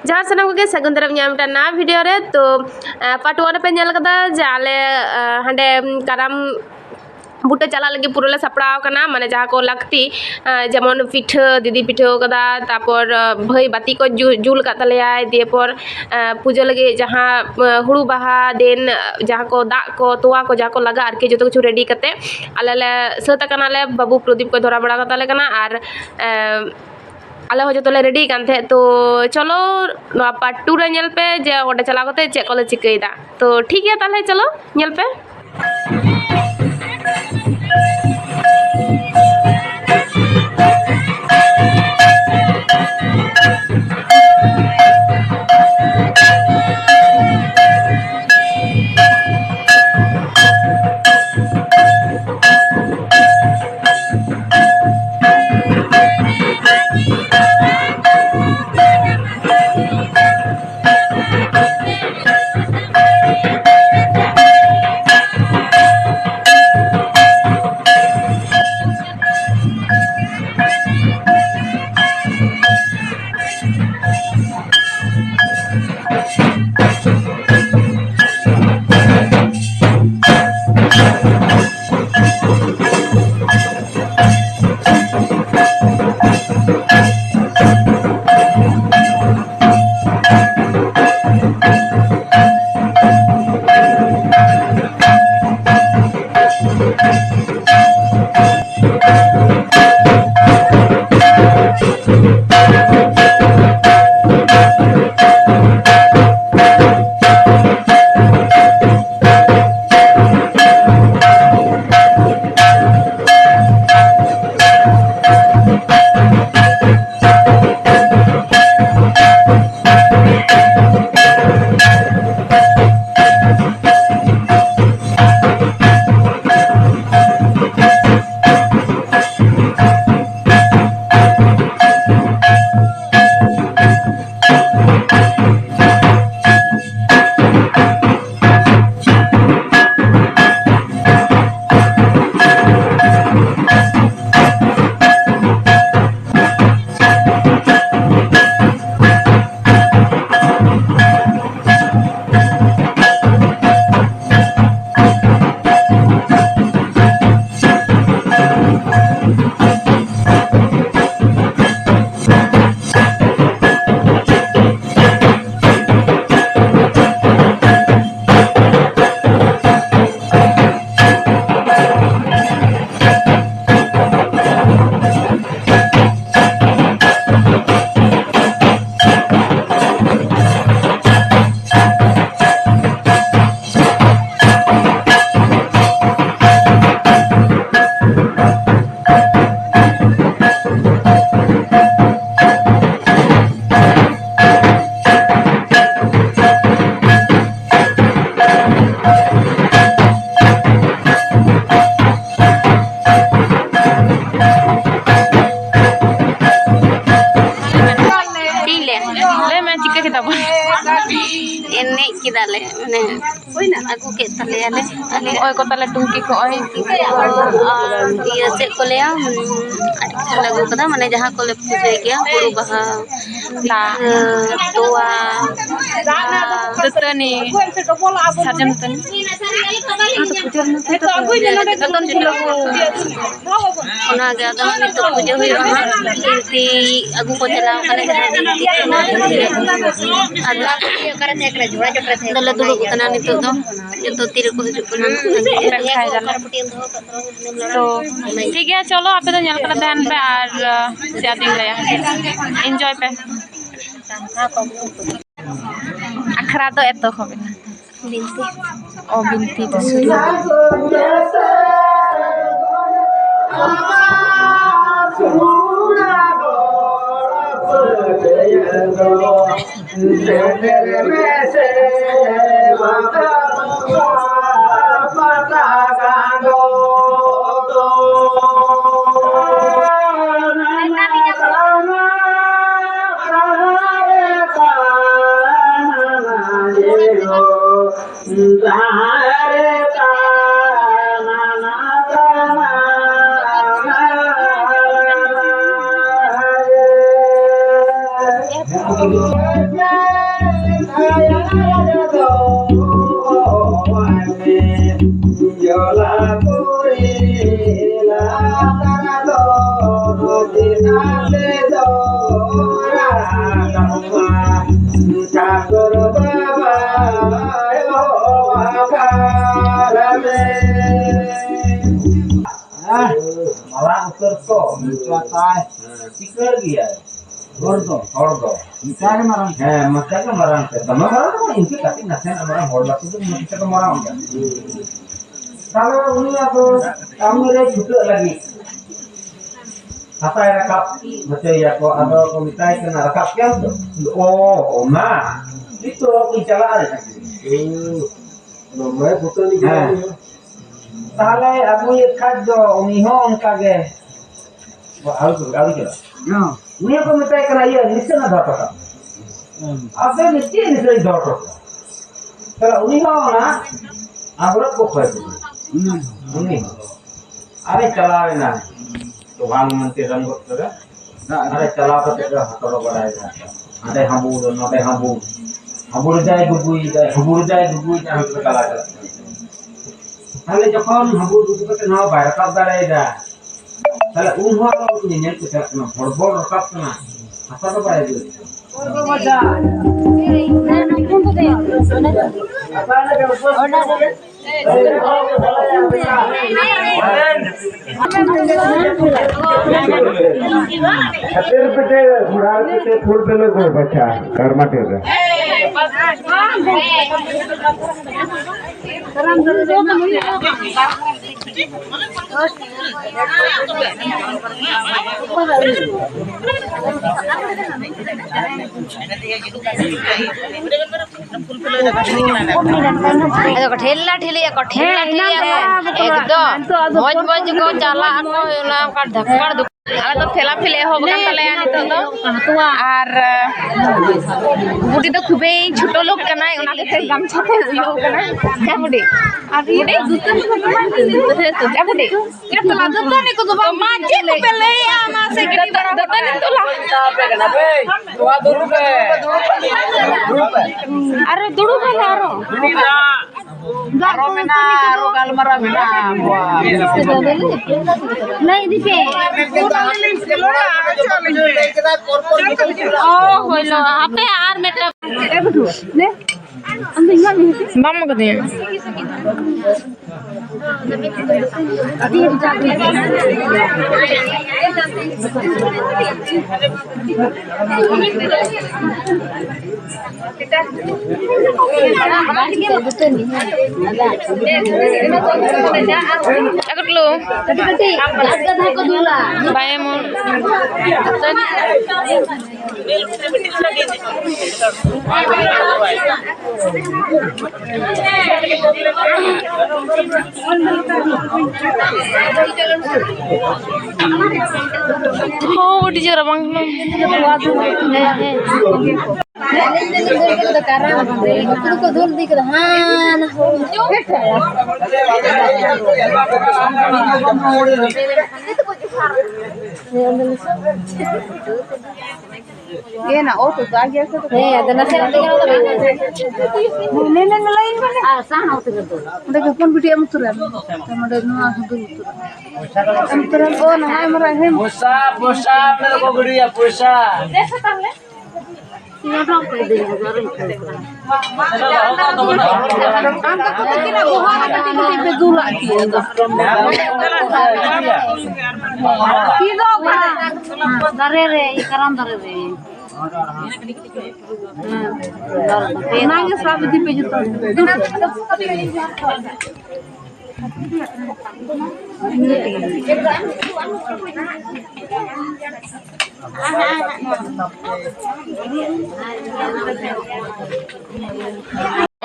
जहाँ सामान को सगुन दाराम ना वीडियो रे तो पार्ट 1 पे नेल कदा जे आले हांडे काराम बुटे चला लगे पूरा सापड़ाव कना माने जहाँ को लगती जेमन पिठा दीदी पिठा कदा तापर भाई बाती को जुल का तलेया दिएपर पूजा लगे जहाँ हुड़ू बाहा दिन जहाँ को दा को तोवा को जहाँ को लगा आर के जो कुछ रेडी करते आले सत कनाले बाबू प्रदीप को धरा बड़ा कताले कना आर आले हो जो रेडी कानते तो चलो पार्ट 2 रे नेल पे जे ओडे चला कते चे को चिकईदा तो ठीक है ताले चलो नेल पे किदाले माने होइना आगु के तले आले ओय को तले टुंकी को ओय ये से को ले लागू कदा माने जहां को ले पूजे गया गुरु बहा ला तोवा दतनी साजन तनी तो पूजा न थे तो कतन छिलो ओना गे आदम नि तो पूजा होय कीर्ति आगु को चलाव कने आदा करे थे करे जोड़ा जोड़ा थे दले दुडु कना नि तो जो तीर को हिजु कना तो ठीक है चलो आपे तो नेल कला ध्यान पे और शादी लया एंजॉय पे अखरा तो एतो होबे बिनती ओ बिनती तो शुरू Thank you. malah ukur kok mencapai pikir dia gordo misalnya marang macam marang sama marang kan inti tapi nasihat marang gordo itu kita marang enggak kalau ini aku kamu lagi juga lagi apa yang rekap macam ya kok atau komitai kena rekap yang oh nah itu bicara ada nomor bukan ni তাহলে আপনি খাদ্য উনি হন কাগে উনি কমিটাই করা ইয়ে নিশ্চয় না ধরটা আপনি নিশ্চয় ধরটা তাহলে উনি হন না আমরা কোথায় উনি আরে চালাবে না প্রধানমন্ত্রী রঙ্গ করে আরে চালাতে হাতড় বাড়ায় আরে হাবুর নতে হাবুর যায় ডুবুই যায় হাতে কালা তাহলে যখন হাবুর দুপুরতে নাও বাইরে কাপ দাঁড়াইরা তাহলে উন হওয়া নিয়ে ভড়বড় রাকাপ না হাতাটা পায়ে দিল फूल पे लोग बच्चा कर्माटे ठेला ठेलिया एकदम मौज मौज को चला को ना का धक्कड़ आला तो ठेला फिले हो बगन तले नितो तो आर बुढ़ी तो खूबे छोटो लोग कना ओना देखे गामछा ते यो कना क्या बुढ़ी आर बुढ़ी क्या बुढ़ी क्या तला दत्ता ने को तो माजे को पहले आमा से गिटी दत्ता ने तो ला पे तो 2 रुपए अरे दुडू का लारो गारो में ना रो गालमरा में ना नहीं दिखे ओ होइलो आपे आर मेटा ले बम को दे अगटलो बायमोन हो उठी जरा बंगलो को दूर दिख हां ना हो ये ना ओ तो आ गया से तो ಅದನ್ನ ಸೇರಿದ್ರೆ ने लाइन बने ಆ ಸಾಣ ಹೋಗ್ತಿದ್ರು देखो कौन बिटिया मुतुर टमाटर नो आ मुतुर मुतुर ओ ना है मरा है पोसा मेरे को गुड़िया पोसा देखो ताले ये ड्रॉप कर दे काम तो कि ना गोहाना कटी कटी पे दूर आती है की दो दरे रे ये करम दरे रे नागे सब दी पे जुतो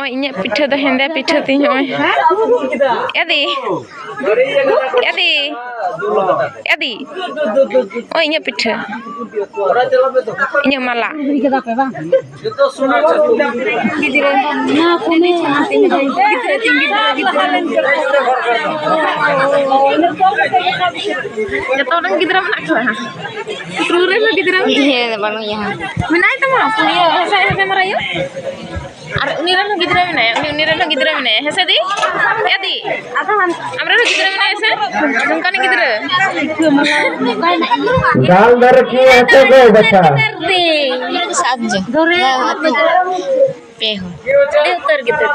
Oh, ini picha dah hendak picha tinya. Edi. Oh, ini picha. Ini malah. Jatuh orang gidra mana tu? Terus lagi gidra. Iya, baru ya. Mana itu mah? Punya saya merayu. Uniran gidra mana? Uniran gidra mana? Hesa di? Edi. Amra gidra mana hesa? Bukan gidra. दाल दर की ऐसे गए बच्चा साज दौरे पेहो दे उतर gitu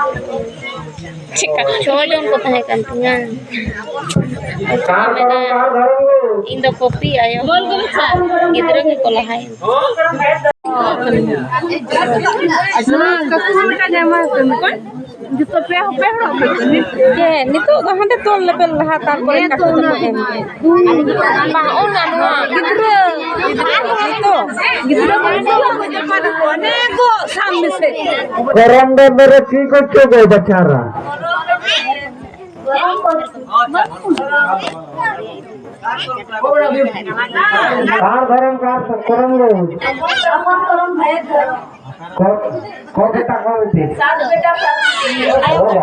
cuma dong ko tahe kan tungan indo kopi ayo gidra ke kolahai Gitu peho nito hande tol level hatar kore kato bang ona no gidra nego samne se गरम दर की करछो गो बेचारा कार गरम कार गरम गो को बेटा को होती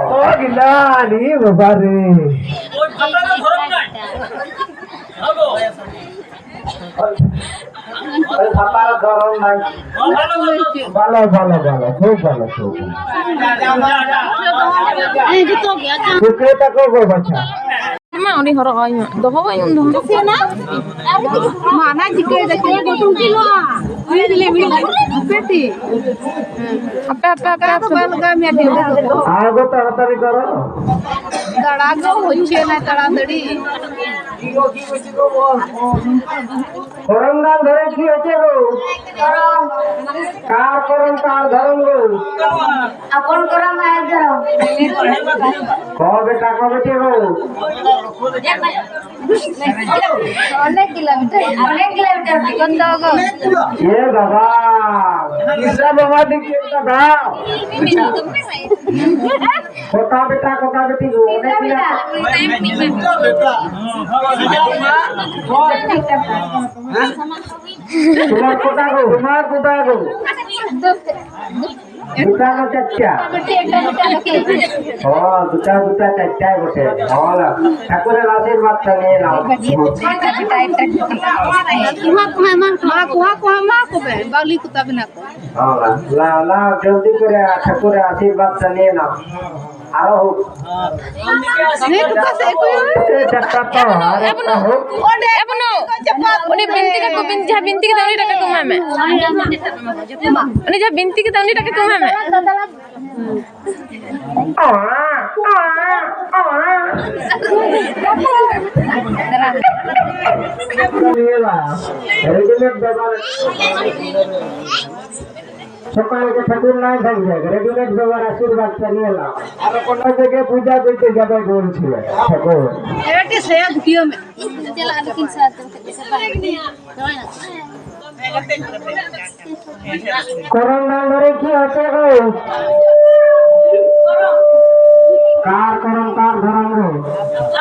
ओ गिलानी बाबा रे अरे सतार गरम নাই ভালো ভালো ভালো খুব ভালো খুব এই তো গয়া কে তাকো গো বাচ্চা Mak ni horok ayo. Doh apa yang doh? mana jike jake gotung kilo ini dile peti apa तो बलगा में दे आगो ताड़ाताड़ी करो तड़ागो होच्छे ना तड़ातड़ी করঙ্গাল ধরে কি হচ্ছে গো কার করম কার ধরম গো अपन करम आए धरम কবে টাকা বেচে গো अनेक किलोमीटर कत गो এ বাবা কিসা বাবা দিকে দাও কোথা বেটা কোথা বেটি গো অনেক তোমার কোথা গো তোমার কোথা গো দুটা না চারটা ও দুটা চারটায় বসে হলা ঠাকুরের আশীর্বাদ নিয়ে নাও बाली कुत्ता बिना হলা লা লা জলদি করে ঠাকুরের আশীর্বাদ নিয়ে নাও আরো হোক চারটা তো আর একটা হোক Ini binti ka binti ka tawni taka kumame. Ini jah binti ka tawni taka kumame. Readymade ব্যবহার সকালে ঠাকুর নাই থাকবে রেডিমেড ব্যবহার আশীর্বাদ নিয়ে এলাম আর কোন জায়গায় পূজা করতে যাবে বলছিল ঠাকুর एटे से दियो में चला लेकिन साथ করোনা ধরে কি হচ্ছে গো কার করম কার ধরম গো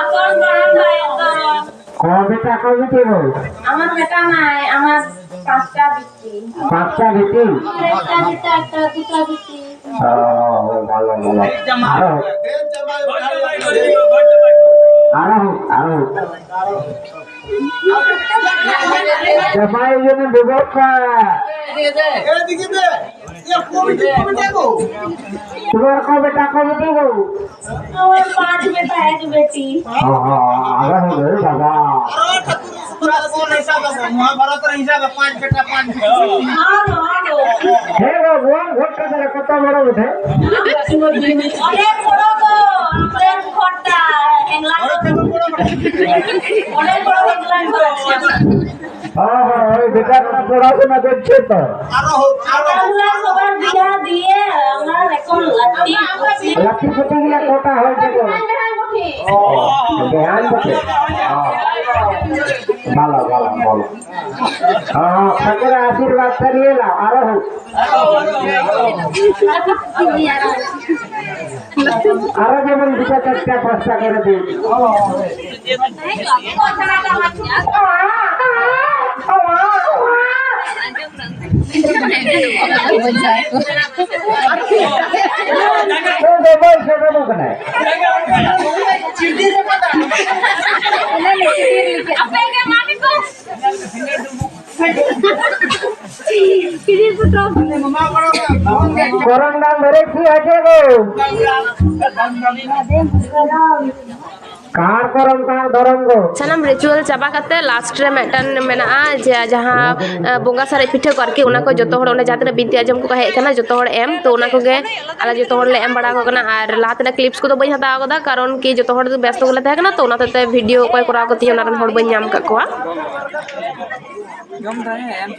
अपन करम भाई करम কবে টাকা দিতে গো আমার বেটা নাই আমার পাঁচটা বিটি পাঁচটা দিতে একটা দুটা বিটি ভালো ভালো আরো জামাই জন্য ব্যবস্থা তোমার কবে টাকা দিতে গো और पांच बेटा एक बेटी আরো হবে বাবা হে ভগবান ভোটটা তারা কত বড় উঠে অনেক বড় গো প্রেম খট্টা এংলা অনেক বড় এংলা ওই বেটারা পড়াশোনা করছে তো আমরা সবার বিয়া দিয়ে আমরা এখন লাঠি ফুটি গুলা কটা হয়েছে গো ধ্যান বসে ভালো ভালো ভালো ঠাকুরের আশীর্বাদ নিয়ে নাও আরো হোক আরো যেমন দুটো চারটা পাঁচটা করে দিন করম দাম ধরে কি আছে গো कार करम कार धरम गो सानाम रिचुअल चाबा कते लास्ट रे मेटन मेना जे जहां बोंगा सारे पिठे को आरकी उना को जतो हड़ ओने जाते बिनती आजम को हे कना जतो हड़ एम तो उना को गे आला जतो हड़ ले एम बड़ा को कना आर लाते क्लिप्स को तो बई हता आगदा कारण कि जतो हड़ व्यस्त को ले था कना तो उना ते वीडियो कोई करा को ती उना रन हड़ बई नाम का कोआ गम रहे एम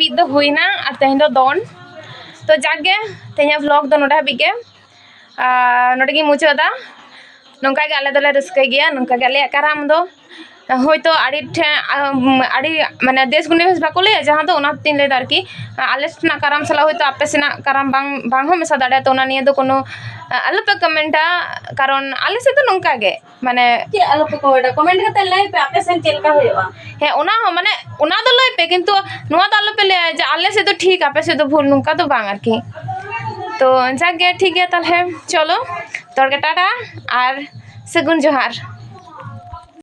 बीत हुईना और तेहन दोन तो जागे तेहन व्लॉग दो नोडे हाबी के नोडे गी मुचादा नौका गे आले दोले रस्के गया नौका गे आले कराम दो होयतो आड़ी आड़ी माने देश गुनिवेश बाको ले जहां दो ओना तीन ले दारकी आले सना कराम सला होयतो आपे सेना कराम बांग हो मेसा दाड़े तो ओना निये दो कोनो आलो पे कमेंटा कारण आले से तो नौका गे माने के आलो पे कमेंट कते लाई पे आपे सेन चेलका होयवा हे ओना हो माने ओना दो लाई पे किंतु नुआ तो आलो पे ले जे आले से तो ठीक आपे से तो भूल नौका तो बांग आरकी तो जागे ठीक है ताले चलो तोड़के टाटा और सगुन जोहार।